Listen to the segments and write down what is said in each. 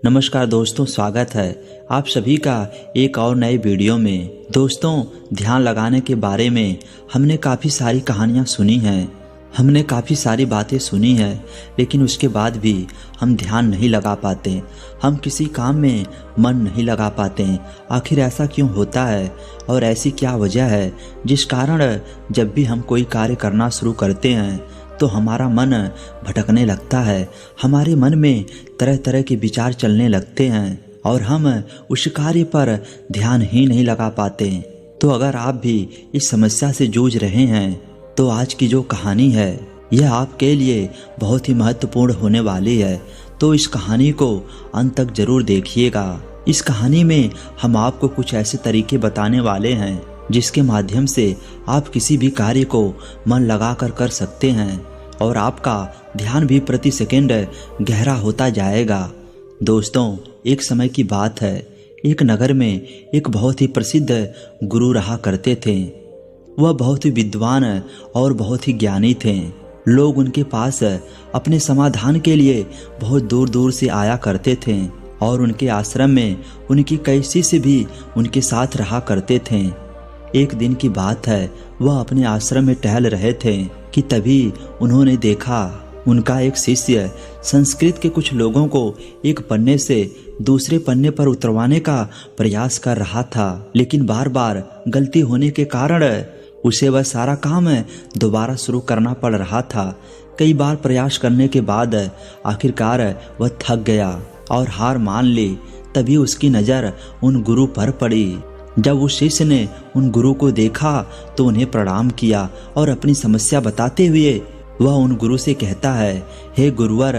नमस्कार दोस्तों, स्वागत है आप सभी का एक और नए वीडियो में। दोस्तों, ध्यान लगाने के बारे में हमने काफ़ी सारी कहानियाँ सुनी हैं, हमने काफ़ी सारी बातें सुनी हैं, लेकिन उसके बाद भी हम ध्यान नहीं लगा पाते, हम किसी काम में मन नहीं लगा पाते। आखिर ऐसा क्यों होता है और ऐसी क्या वजह है जिस कारण जब भी हम कोई कार्य करना शुरू करते हैं तो हमारा मन भटकने लगता है, हमारे मन में तरह तरह के विचार चलने लगते हैं और हम उस कार्य पर ध्यान ही नहीं लगा पाते। तो अगर आप भी इस समस्या से जूझ रहे हैं तो आज की जो कहानी है यह आपके लिए बहुत ही महत्वपूर्ण होने वाली है, तो इस कहानी को अंत तक जरूर देखिएगा। इस कहानी में हम आपको कुछ ऐसे तरीके बताने वाले हैं जिसके माध्यम से आप किसी भी कार्य को मन लगाकर कर सकते हैं और आपका ध्यान भी प्रति सेकंड गहरा होता जाएगा। दोस्तों, एक समय की बात है, एक नगर में एक बहुत ही प्रसिद्ध गुरु रहा करते थे। वह बहुत ही विद्वान और बहुत ही ज्ञानी थे। लोग उनके पास अपने समाधान के लिए बहुत दूर दूर से आया करते थे और उनके आश्रम में उनकी कई शिष्य भी उनके साथ रहा करते थे। एक दिन की बात है, वह अपने आश्रम में टहल रहे थे कि तभी उन्होंने देखा उनका एक शिष्य संस्कृत के कुछ लोगों को एक पन्ने से दूसरे पन्ने पर उतरवाने का प्रयास कर रहा था, लेकिन बार बार गलती होने के कारण उसे वह सारा काम दोबारा शुरू करना पड़ रहा था। कई बार प्रयास करने के बाद आखिरकार वह थक गया और हार मान ली। तभी उसकी नज़र उन गुरु पर पड़ी। जब उस शिष्य ने उन गुरु को देखा तो उन्हें प्रणाम किया और अपनी समस्या बताते हुए वह उन गुरु से कहता है, हे गुरुवर,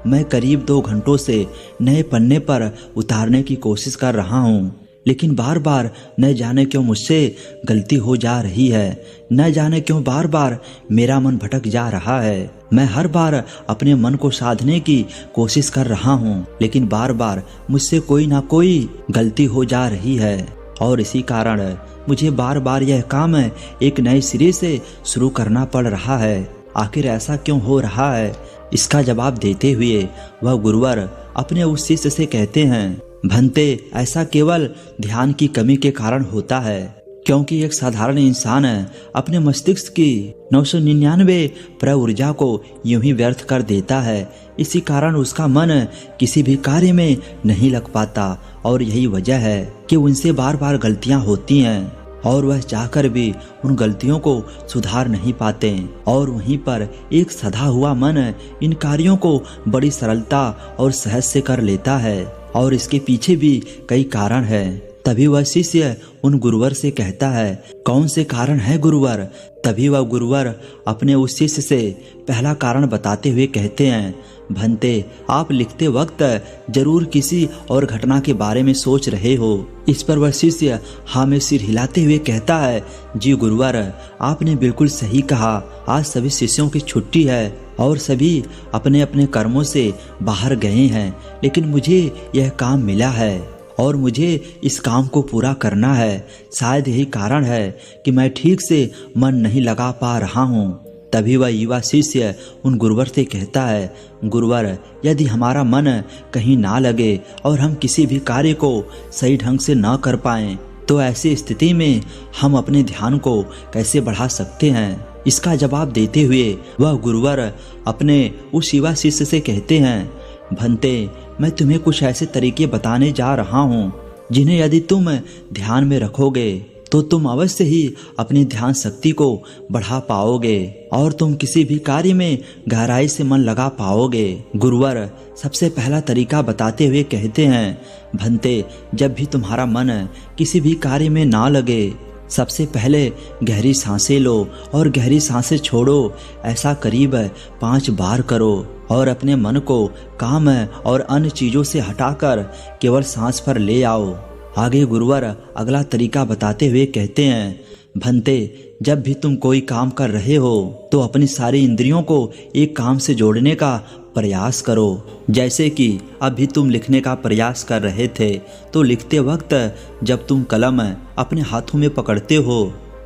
मैं करीब 2 घंटों से नए पन्ने पर उतारने की कोशिश कर रहा हूँ, लेकिन बार बार न जाने क्यों मुझसे गलती हो जा रही है, न जाने क्यों बार बार मेरा मन भटक जा रहा है। मैं हर बार अपने मन को साधने की कोशिश कर रहा हूँ, लेकिन बार बार मुझसे कोई ना कोई गलती हो जा रही है और इसी कारण मुझे बार बार यह काम एक नए सिरे से शुरू करना पड़ रहा है। आखिर ऐसा क्यों हो रहा है? इसका जवाब देते हुए वह गुरुवर अपने उस शिष्य से कहते हैं, भंते, ऐसा केवल ध्यान की कमी के कारण होता है, क्योंकि एक साधारण इंसान अपने मस्तिष्क की 999 प्रऊर्जा को यूं ही व्यर्थ कर देता है। इसी कारण उसका मन किसी भी कार्य में नहीं लग पाता और यही वजह है कि उनसे बार बार गलतियां होती हैं और वह चाहकर भी उन गलतियों को सुधार नहीं पाते और वहीं पर एक सधा हुआ मन इन कार्यों को बड़ी सरलता और सहज से कर लेता है और इसके पीछे भी कई कारण हैं। तभी वह शिष्य उन गुरुवर से कहता है, कौन से कारण है गुरुवर? तभी वह गुरुवर अपने उस शिष्य से पहला कारण बताते हुए कहते हैं, भंते, आप लिखते वक्त जरूर किसी और घटना के बारे में सोच रहे हो। इस पर वह शिष्य हाँ में सिर हिलाते हुए कहता है, जी गुरुवर, आपने बिल्कुल सही कहा। आज सभी शिष्यों की छुट्टी है और सभी अपने अपने कर्मों से बाहर गए हैं, लेकिन मुझे यह काम मिला है और मुझे इस काम को पूरा करना है। शायद यही कारण है कि मैं ठीक से मन नहीं लगा पा रहा हूँ। तभी वह युवा शिष्य उन गुरुवर से कहता है, गुरुवर, यदि हमारा मन कहीं ना लगे और हम किसी भी कार्य को सही ढंग से ना कर पाएं, तो ऐसी स्थिति में हम अपने ध्यान को कैसे बढ़ा सकते हैं? इसका जवाब देते हुए वह गुरुवर अपने उस युवा शिष्य से कहते हैं, भंते, मैं तुम्हें कुछ ऐसे तरीके बताने जा रहा हूँ जिन्हें यदि तुम ध्यान में रखोगे तो तुम अवश्य ही अपनी ध्यान शक्ति को बढ़ा पाओगे और तुम किसी भी कार्य में गहराई से मन लगा पाओगे। गुरुवर सबसे पहला तरीका बताते हुए कहते हैं, भंते, जब भी तुम्हारा मन किसी भी कार्य में ना लगे, सबसे पहले गहरी सांसें लो और गहरी सांसें छोड़ो। ऐसा करीब 5 बार करो और अपने मन को काम और अन्य चीजों से हटाकर केवल सांस पर ले आओ। आगे गुरुवर अगला तरीका बताते हुए कहते हैं, भंते, जब भी तुम कोई काम कर रहे हो तो अपनी सारी इंद्रियों को एक काम से जोड़ने का प्रयास करो। जैसे कि अभी तुम लिखने का प्रयास कर रहे थे तो लिखते वक्त जब तुम कलम अपने हाथों में पकड़ते हो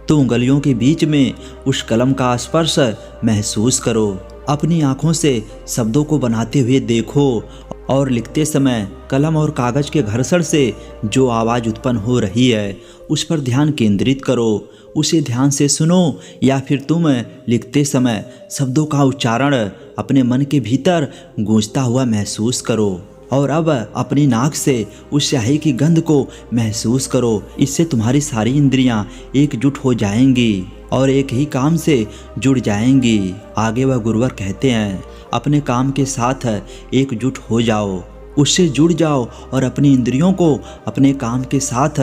तो उंगलियों के बीच में उस कलम का स्पर्श महसूस करो अपनी आँखों से शब्दों को बनाते हुए देखो और लिखते समय कलम और कागज के घर्षण से जो आवाज़ उत्पन्न हो रही है उस पर ध्यान केंद्रित करो, उसे ध्यान से सुनो, या फिर तुम लिखते समय शब्दों का उच्चारण अपने मन के भीतर गूंजता हुआ महसूस करो। और अब अपनी नाक से उस स्याही की गंध को महसूस करो। इससे तुम्हारी सारी इंद्रियां एकजुट हो जाएंगी और एक ही काम से जुड़ जाएंगी। आगे वह गुरुवर कहते हैं, अपने काम के साथ एकजुट हो जाओ, उससे जुड़ जाओ और अपनी इंद्रियों को अपने काम के साथ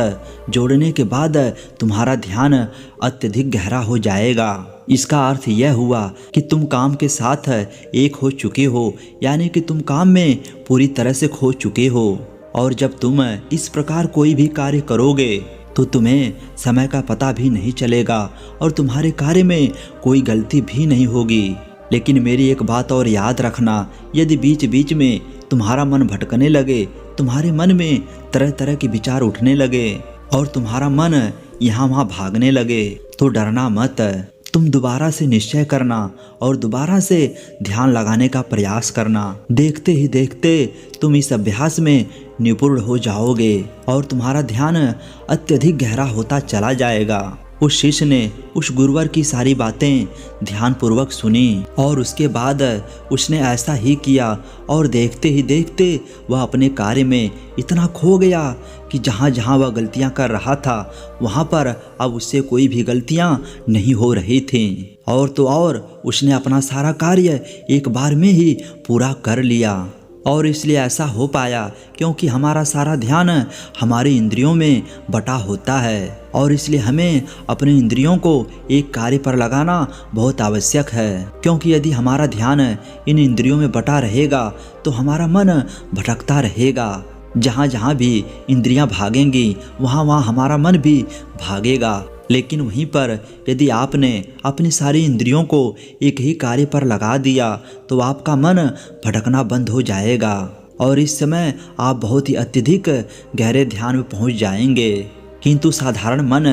जोड़ने के बाद तुम्हारा ध्यान अत्यधिक गहरा हो जाएगा। इसका अर्थ यह हुआ कि तुम काम के साथ एक हो चुके हो, यानी कि तुम काम में पूरी तरह से खो चुके हो। और जब तुम इस प्रकार कोई भी कार्य करोगे तो तुम्हें समय का पता भी नहीं चलेगा और तुम्हारे कार्य में कोई गलती भी नहीं होगी। लेकिन मेरी एक बात और याद रखना, यदि बीच बीच में तुम्हारा मन भटकने लगे, तुम्हारे मन में तरह तरह के विचार उठने लगे और तुम्हारा मन यहाँ वहाँ भागने लगे, तो डरना मत। तुम दोबारा से निश्चय करना और दोबारा से ध्यान लगाने का प्रयास करना। देखते ही देखते तुम इस अभ्यास में निपुण हो जाओगे और तुम्हारा ध्यान अत्यधिक गहरा होता चला जाएगा। उस शिष्य ने उस गुरुवर की सारी बातें ध्यानपूर्वक सुनी और उसके बाद उसने ऐसा ही किया और देखते ही देखते वह अपने कार्य में इतना खो गया कि जहाँ जहाँ वह गलतियाँ कर रहा था वहाँ पर अब उससे कोई भी गलतियाँ नहीं हो रही थीं। और तो और उसने अपना सारा कार्य एक बार में ही पूरा कर लिया। और इसलिए ऐसा हो पाया क्योंकि हमारा सारा ध्यान हमारी इंद्रियों में बटा होता है और इसलिए हमें अपनी इंद्रियों को एक कार्य पर लगाना बहुत आवश्यक है। क्योंकि यदि हमारा ध्यान इन इंद्रियों में बटा रहेगा तो हमारा मन भटकता रहेगा। जहाँ जहाँ भी इंद्रियां भागेंगी वहाँ वहाँ हमारा मन भी भागेगा। लेकिन वहीं पर यदि आपने अपनी सारी इंद्रियों को एक ही कार्य पर लगा दिया तो आपका मन भटकना बंद हो जाएगा और इस समय आप बहुत ही अत्यधिक गहरे ध्यान में पहुंच जाएंगे। किंतु साधारण मन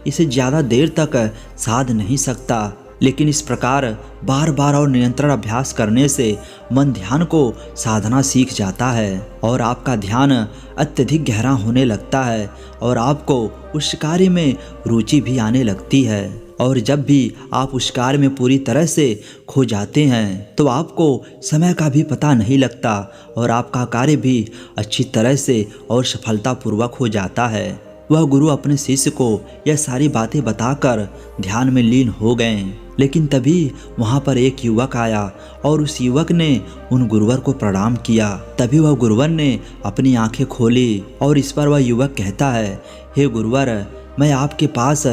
इसे ज़्यादा देर तक साध नहीं सकता। लेकिन इस प्रकार बार बार और निरंतर अभ्यास करने से मन ध्यान को साधना सीख जाता है और आपका ध्यान अत्यधिक गहरा होने लगता है और आपको उस कार्य में रुचि भी आने लगती है। और जब भी आप उस कार्य में पूरी तरह से खो जाते हैं तो आपको समय का भी पता नहीं लगता और आपका कार्य भी अच्छी तरह से और सफलतापूर्वक हो जाता है। वह गुरु अपने शिष्य को यह सारी बातें बताकर ध्यान में लीन हो गए। लेकिन तभी वहाँ पर एक युवक आया और उस युवक ने उन गुरुवर को प्रणाम किया। तभी वह गुरुवर ने अपनी आंखें खोली और इस पर वह युवक कहता है, हे गुरुवर, मैं आपके पास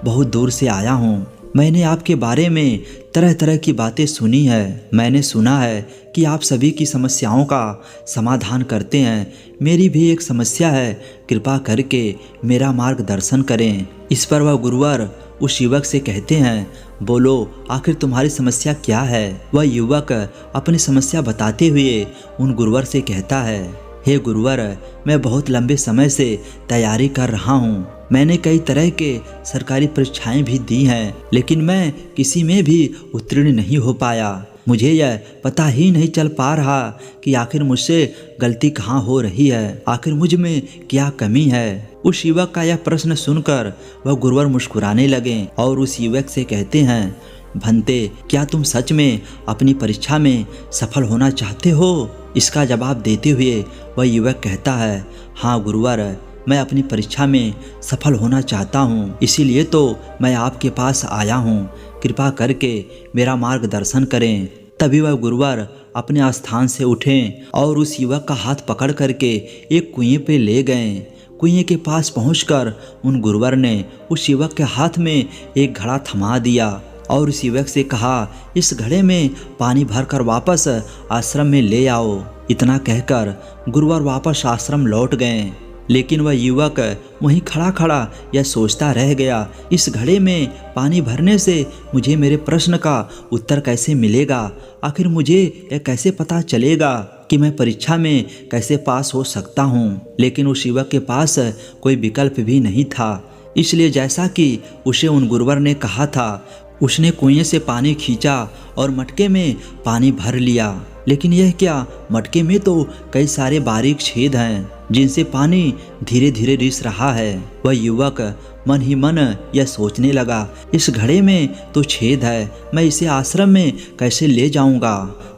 बहुत दूर से आया हूँ। मैंने आपके बारे में तरह तरह की बातें सुनी है। मैंने सुना है कि आप सभी की समस्याओं का समाधान करते हैं। मेरी भी एक समस्या है, कृपा करके मेरा मार्गदर्शन करें। इस पर वह गुरुवर उस युवक से कहते हैं, बोलो आखिर तुम्हारी समस्या क्या है। वह युवक अपनी समस्या बताते हुए उन गुरुवर से कहता है, हे गुरुवर, मैं बहुत लंबे समय से तैयारी कर रहा हूँ। मैंने कई तरह के सरकारी परीक्षाएं भी दी हैं, लेकिन मैं किसी में भी उत्तीर्ण नहीं हो पाया। मुझे यह पता ही नहीं चल पा रहा कि आखिर मुझसे गलती कहाँ हो रही है, आखिर मुझ में क्या कमी है। उस युवक का यह प्रश्न सुनकर वह गुरुवर मुस्कुराने लगे और उस युवक से कहते हैं, भंते, क्या तुम सच में अपनी परीक्षा में सफल होना चाहते हो? इसका जवाब देते हुए वह युवक कहता है, हाँ गुरुवर, मैं अपनी परीक्षा में सफल होना चाहता हूँ, इसीलिए तो मैं आपके पास आया हूँ। कृपा करके मेरा मार्गदर्शन करें। तभी वह गुरुवर अपने स्थान से उठे और उस युवक का हाथ पकड़ करके एक कुएं पे ले गए। कुएं के पास पहुंचकर उन गुरुवर ने उस युवक के हाथ में एक घड़ा थमा दिया और उस युवक से कहा, इस घड़े में पानी भरकर वापस आश्रम में ले आओ। इतना कहकर गुरुवर वापस आश्रम लौट गए। लेकिन वह युवक वहीं खड़ा खड़ा यह सोचता रह गया, इस घड़े में पानी भरने से मुझे मेरे प्रश्न का उत्तर कैसे मिलेगा? आखिर मुझे यह कैसे पता चलेगा कि मैं परीक्षा में कैसे पास हो सकता हूँ? लेकिन उस युवक के पास कोई विकल्प भी नहीं था। इसलिए जैसा कि उसे उन गुरुवर ने कहा था, उसने कुएं से पानी खींचा और मटके में पानी भर लिया। लेकिन यह क्या, मटके में तो कई सारे बारीक छेद हैं जिनसे पानी धीरे धीरे रिस रहा है। वह युवक मन ही मन यह सोचने लगा, इस घड़े में तो छेद है, मैं इसे आश्रम में कैसे ले जाऊंगा।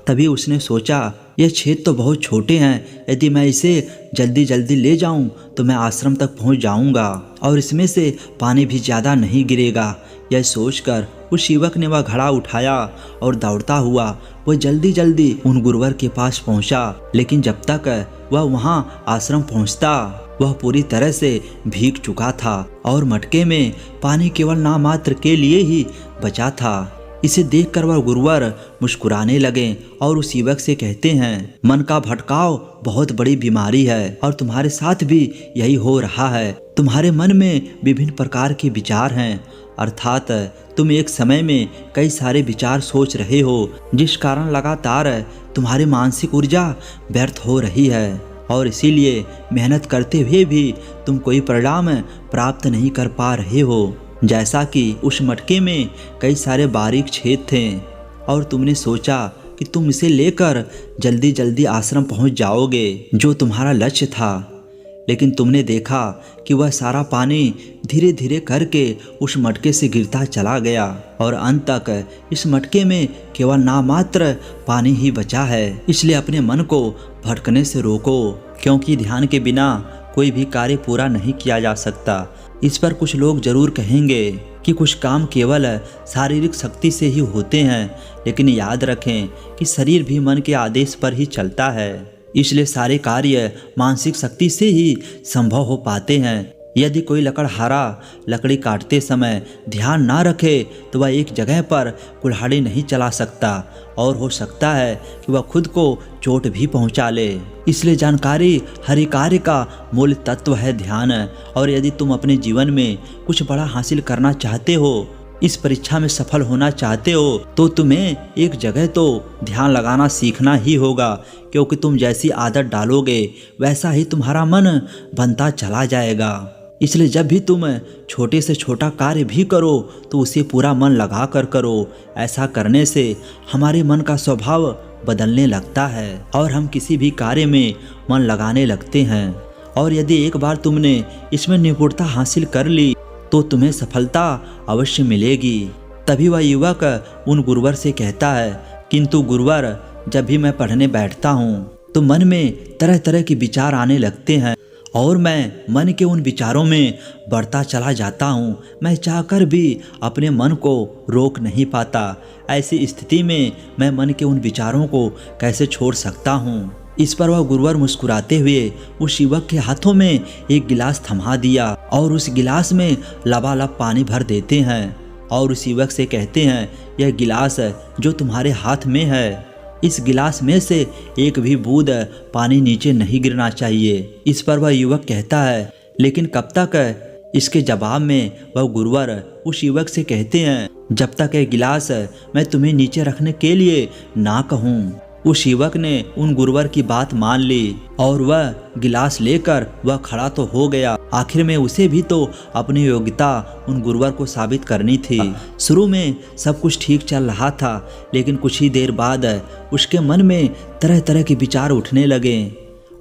तभी उसने सोचा, यह छेद तो बहुत छोटे हैं, यदि मैं इसे जल्दी जल्दी ले जाऊं तो मैं आश्रम तक पहुंच जाऊंगा और इसमें से पानी भी ज़्यादा नहीं गिरेगा। यह सोचकर उस युवक ने वह घड़ा उठाया और दौड़ता हुआ वह जल्दी जल्दी उन गुरुवर के पास पहुंचा। लेकिन जब तक वह वहां आश्रम पहुंचता वह पूरी तरह से भीग चुका था और मटके में पानी केवल नामात्र के लिए ही बचा था। इसे देखकर वह गुरुवर मुस्कुराने लगे और उस युवक से कहते हैं, मन का भटकाव बहुत बड़ी बीमारी है और तुम्हारे साथ भी यही हो रहा है। तुम्हारे मन में विभिन्न प्रकार के विचार हैं, अर्थात तुम एक समय में कई सारे विचार सोच रहे हो, जिस कारण लगातार तुम्हारी मानसिक ऊर्जा व्यर्थ हो रही है और इसीलिए मेहनत करते हुए भी तुम कोई परिणाम प्राप्त नहीं कर पा रहे हो। जैसा कि उस मटके में कई सारे बारीक छेद थे और तुमने सोचा कि तुम इसे लेकर जल्दी जल्दी आश्रम पहुंच जाओगे, जो तुम्हारा लक्ष्य था। लेकिन तुमने देखा कि वह सारा पानी धीरे धीरे करके उस मटके से गिरता चला गया और अंत तक इस मटके में केवल नामात्र पानी ही बचा है। इसलिए अपने मन को भटकने से रोको, क्योंकि ध्यान के बिना कोई भी कार्य पूरा नहीं किया जा सकता। इस पर कुछ लोग जरूर कहेंगे कि कुछ काम केवल शारीरिक शक्ति से ही होते हैं, लेकिन याद रखें कि शरीर भी मन के आदेश पर ही चलता है। इसलिए सारे कार्य मानसिक शक्ति से ही संभव हो पाते हैं। यदि कोई लकड़हारा लकड़ी काटते समय ध्यान ना रखे तो वह एक जगह पर कुल्हाड़ी नहीं चला सकता और हो सकता है कि वह खुद को चोट भी पहुंचा ले। इसलिए जानकारी हर एक कार्य का मूल तत्व है ध्यान। और यदि तुम अपने जीवन में कुछ बड़ा हासिल करना चाहते हो, इस परीक्षा में सफल होना चाहते हो, तो तुम्हें एक जगह तो ध्यान लगाना सीखना ही होगा, क्योंकि तुम जैसी आदत डालोगे वैसा ही तुम्हारा मन बनता चला जाएगा। इसलिए जब भी तुम छोटे से छोटा कार्य भी करो तो उसे पूरा मन लगा कर करो। ऐसा करने से हमारे मन का स्वभाव बदलने लगता है और हम किसी भी कार्य में मन लगाने लगते हैं। और यदि एक बार तुमने इसमें निपुणता हासिल कर ली तो तुम्हें सफलता अवश्य मिलेगी। तभी वह युवक उन गुरुवर से कहता है, किंतु गुरुवर, जब भी मैं पढ़ने बैठता हूँ तो मन में तरह तरह के विचार आने लगते हैं और मैं मन के उन विचारों में बढ़ता चला जाता हूँ। मैं चाहकर भी अपने मन को रोक नहीं पाता। ऐसी स्थिति में मैं मन के उन विचारों को कैसे छोड़ सकता हूँ। इस पर वह गुरुवर मुस्कुराते हुए उस युवक के हाथों में एक गिलास थमा दिया और उस गिलास में लबालब पानी भर देते हैं और उस युवक से कहते हैं, यह गिलास जो तुम्हारे हाथ में है, इस गिलास में से एक भी बूंद पानी नीचे नहीं गिरना चाहिए। इस पर वह युवक कहता है, लेकिन कब तक। इसके जवाब में वह गुरुवर उस युवक से कहते हैं, जब तक यह गिलास मैं तुम्हें नीचे रखने के लिए ना कहूँ। उस युवक ने उन गुरुवर की बात मान ली और वह गिलास लेकर वह खड़ा तो हो गया। आखिर में उसे भी तो अपनी योग्यता उन गुरुवर को साबित करनी थी। शुरू में सब कुछ ठीक चल रहा था, लेकिन कुछ ही देर बाद उसके मन में तरह तरह के विचार उठने लगे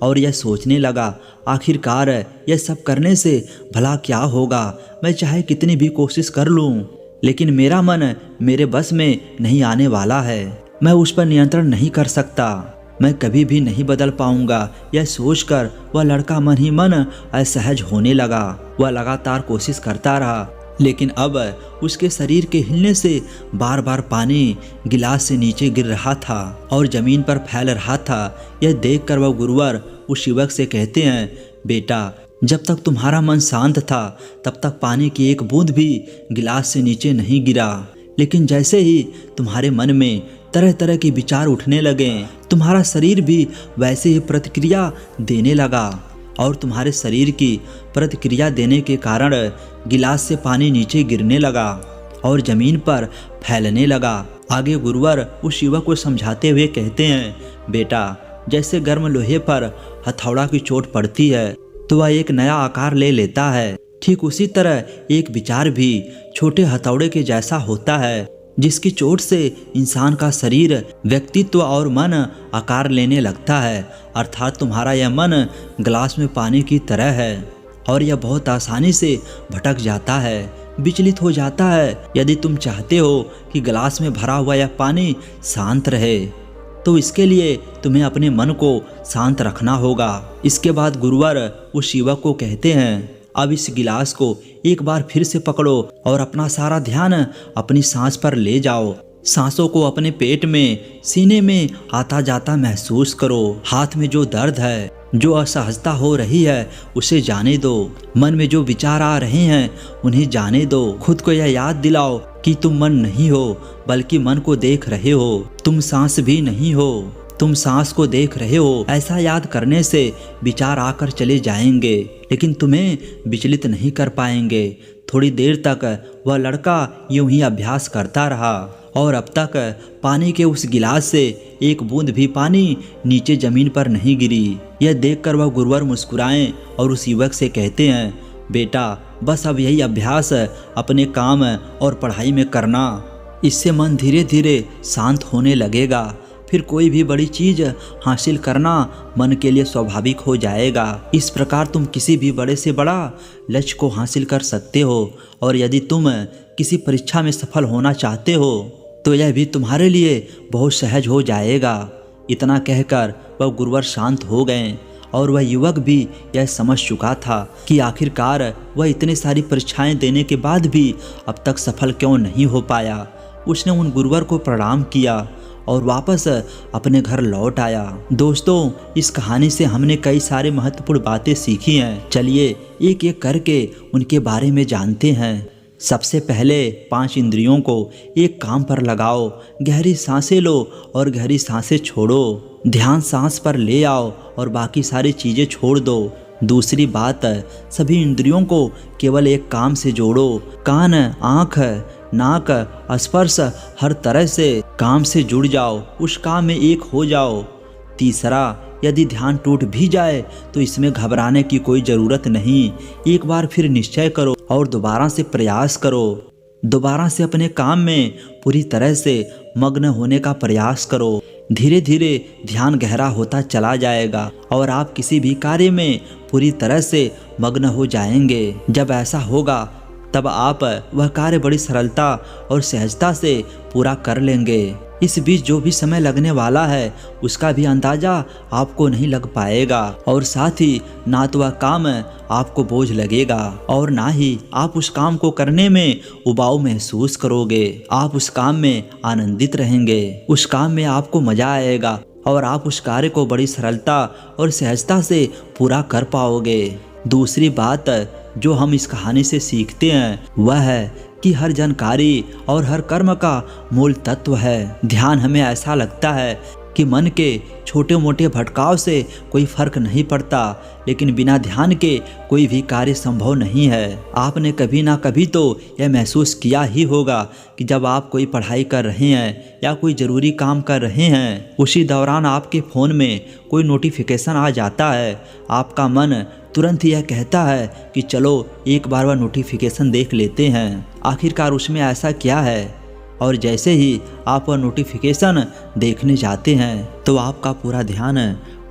और यह सोचने लगा, आखिरकार यह सब करने से भला क्या होगा। मैं चाहे कितनी भी कोशिश कर लूँ, लेकिन मेरा मन मेरे बस में नहीं आने वाला है। मैं उस पर नियंत्रण नहीं कर सकता। मैं कभी भी नहीं बदल पाऊंगा। यह सोचकर वह लड़का मन ही मन असहज होने लगा। वह लगातार कोशिश करता रहा, लेकिन अब उसके शरीर के हिलने से बार बार पानी गिलास से नीचे गिर रहा था और जमीन पर फैल रहा था। यह देखकर वह गुरुवर उस युवक से कहते हैं, बेटा, जब तक तुम्हारा मन शांत था तब तक पानी की एक बूंद भी गिलास से नीचे नहीं गिरा, लेकिन जैसे ही तुम्हारे मन में तरह तरह के विचार उठने लगे, तुम्हारा शरीर भी वैसे ही प्रतिक्रिया देने लगा और तुम्हारे शरीर की प्रतिक्रिया देने के कारण गिलास से पानी नीचे गिरने लगा और जमीन पर फैलने लगा। आगे गुरुवर उस युवक को समझाते हुए कहते हैं, बेटा, जैसे गर्म लोहे पर हथौड़ा की चोट पड़ती है तो वह एक नया आकार ले लेता है, ठीक उसी तरह एक विचार भी छोटे हथौड़े के जैसा होता है, जिसकी चोट से इंसान का शरीर, व्यक्तित्व और मन आकार लेने लगता है। अर्थात तुम्हारा यह मन गिलास में पानी की तरह है और यह बहुत आसानी से भटक जाता है, विचलित हो जाता है। यदि तुम चाहते हो कि गिलास में भरा हुआ यह पानी शांत रहे, तो इसके लिए तुम्हें अपने मन को शांत रखना होगा। इसके बाद गुरुवर उस युवक को कहते हैं, अब इस गिलास को एक बार फिर से पकड़ो और अपना सारा ध्यान अपनी सांस पर ले जाओ। सांसों को अपने पेट में, सीने में आता जाता महसूस करो। हाथ में जो दर्द है, जो असहजता हो रही है, उसे जाने दो। मन में जो विचार आ रहे हैं, उन्हें जाने दो। खुद को यह याद दिलाओ कि तुम मन नहीं हो, बल्कि मन को देख रहे हो। तुम सांस भी नहीं हो, तुम सांस को देख रहे हो। ऐसा याद करने से विचार आकर चले जाएंगे, लेकिन तुम्हें विचलित नहीं कर पाएंगे। थोड़ी देर तक वह लड़का यूं ही अभ्यास करता रहा और अब तक पानी के उस गिलास से एक बूंद भी पानी नीचे जमीन पर नहीं गिरी। यह देखकर वह गुरुवर मुस्कुराएं और उस युवक से कहते हैं, बेटा बस अब यही अभ्यास अपने काम और पढ़ाई में करना। इससे मन धीरे धीरे शांत होने लगेगा। फिर कोई भी बड़ी चीज हासिल करना मन के लिए स्वाभाविक हो जाएगा। इस प्रकार तुम किसी भी बड़े से बड़ा लक्ष्य को हासिल कर सकते हो। और यदि तुम किसी परीक्षा में सफल होना चाहते हो, तो यह भी तुम्हारे लिए बहुत सहज हो जाएगा। इतना कहकर वह गुरुवर शांत हो गए और वह युवक भी यह समझ चुका था कि आखिरकार वह इतनी सारी परीक्षाएं देने के बाद भी अब तक सफल क्यों नहीं हो पाया। उसने उन गुरुवर को प्रणाम किया और वापस अपने घर लौट आया। दोस्तों, इस कहानी से हमने कई सारे महत्वपूर्ण बातें सीखी हैं। चलिए एक एक करके उनके बारे में जानते हैं। सबसे पहले 5 इंद्रियों को एक काम पर लगाओ। गहरी सांसें लो और गहरी सांसें छोड़ो। ध्यान सांस पर ले आओ और बाकी सारी चीज़ें छोड़ दो। दूसरी बात, सभी इंद्रियों को केवल एक काम से जोड़ो। कान, आँख, नाक, स्पर्श, हर तरह से काम से जुड़ जाओ, उस काम में एक हो जाओ। तीसरा, यदि ध्यान टूट भी जाए तो इसमें घबराने की कोई ज़रूरत नहीं। एक बार फिर निश्चय करो और दोबारा से प्रयास करो। दोबारा से अपने काम में पूरी तरह से मग्न होने का प्रयास करो। धीरे धीरे ध्यान गहरा होता चला जाएगा और आप किसी भी कार्य में पूरी तरह से मग्न हो जाएंगे। जब ऐसा होगा तब आप वह कार्य बड़ी सरलता और सहजता से पूरा कर लेंगे। इस बीच जो भी समय लगने वाला है, उसका भी अंदाजा आपको नहीं लग पाएगा और साथ ही ना तो वह काम आपको बोझ लगेगा और ना ही आप उस काम को करने में उबाऊ महसूस करोगे। आप उस काम में आनंदित रहेंगे, उस काम में आपको मजा आएगा और आप उस कार्य को बड़ी सरलता और सहजता से पूरा कर पाओगे। दूसरी बात जो हम इस कहानी से सीखते हैं वह है कि हर जानकारी और हर कर्म का मूल तत्व है ध्यान। हमें ऐसा लगता है कि मन के छोटे मोटे भटकाव से कोई फर्क नहीं पड़ता, लेकिन बिना ध्यान के कोई भी कार्य संभव नहीं है। आपने कभी ना कभी तो यह महसूस किया ही होगा कि जब आप कोई पढ़ाई कर रहे हैं या कोई ज़रूरी काम कर रहे हैं, उसी दौरान आपके फ़ोन में कोई नोटिफिकेशन आ जाता है। आपका मन तुरंत यह कहता है कि चलो एक बार वह नोटिफिकेशन देख लेते हैं, आखिरकार उसमें ऐसा क्या है। और जैसे ही आप वह नोटिफिकेशन देखने जाते हैं तो आपका पूरा ध्यान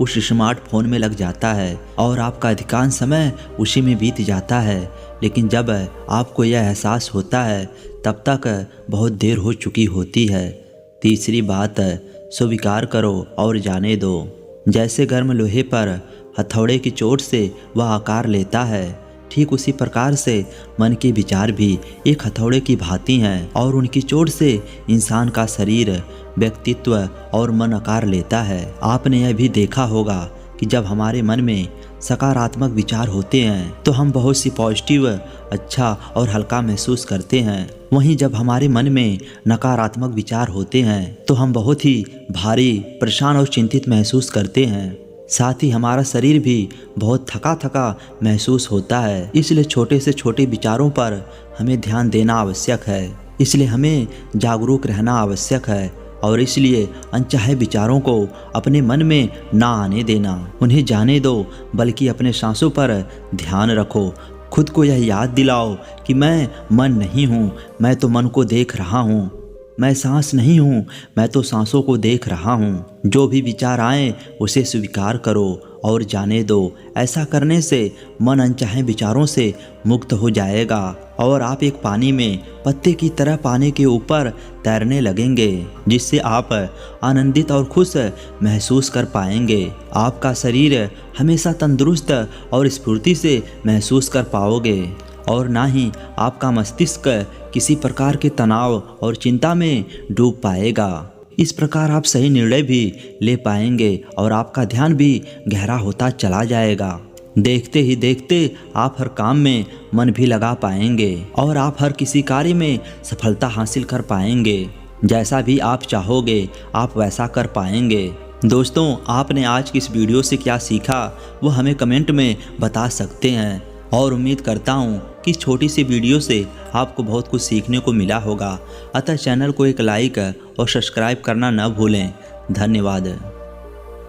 उस स्मार्टफोन में लग जाता है और आपका अधिकांश समय उसी में बीत जाता है। लेकिन जब आपको यह एहसास होता है तब तक बहुत देर हो चुकी होती है। तीसरी बात, स्वीकार करो और जाने दो। जैसे गर्म लोहे पर हथौड़े की चोट से वह आकार लेता है, ठीक उसी प्रकार से मन के विचार भी एक हथौड़े की भांति हैं और उनकी चोट से इंसान का शरीर, व्यक्तित्व और मन आकार लेता है। आपने यह भी देखा होगा कि जब हमारे मन में सकारात्मक विचार होते हैं तो हम बहुत सी पॉजिटिव, अच्छा और हल्का महसूस करते हैं। वहीं जब हमारे मन में नकारात्मक विचार होते हैं तो हम बहुत ही भारी, परेशान और चिंतित महसूस करते हैं। साथ ही हमारा शरीर भी बहुत थका थका महसूस होता है। इसलिए छोटे से छोटे विचारों पर हमें ध्यान देना आवश्यक है। इसलिए हमें जागरूक रहना आवश्यक है और इसलिए अनचाहे विचारों को अपने मन में ना आने देना। उन्हें जाने दो, बल्कि अपने सांसों पर ध्यान रखो। खुद को यह याद दिलाओ कि मैं मन नहीं हूँ, मैं तो मन को देख रहा हूँ। मैं सांस नहीं हूँ, मैं तो सांसों को देख रहा हूँ। जो भी विचार आए उसे स्वीकार करो और जाने दो। ऐसा करने से मन अनचाहे विचारों से मुक्त हो जाएगा और आप एक पानी में पत्ते की तरह पानी के ऊपर तैरने लगेंगे, जिससे आप आनंदित और खुश महसूस कर पाएंगे। आपका शरीर हमेशा तंदुरुस्त और स्फूर्ति से महसूस कर पाओगे और ना ही आपका मस्तिष्क किसी प्रकार के तनाव और चिंता में डूब पाएगा। इस प्रकार आप सही निर्णय भी ले पाएंगे और आपका ध्यान भी गहरा होता चला जाएगा। देखते ही देखते आप हर काम में मन भी लगा पाएंगे और आप हर किसी कार्य में सफलता हासिल कर पाएंगे। जैसा भी आप चाहोगे आप वैसा कर पाएंगे। दोस्तों, आपने आज की इस वीडियो से क्या सीखा वो हमें कमेंट में बता सकते हैं और उम्मीद करता हूँ कि इस छोटी सी वीडियो से आपको बहुत कुछ सीखने को मिला होगा। अतः चैनल को एक लाइक और सब्सक्राइब करना न भूलें। धन्यवाद।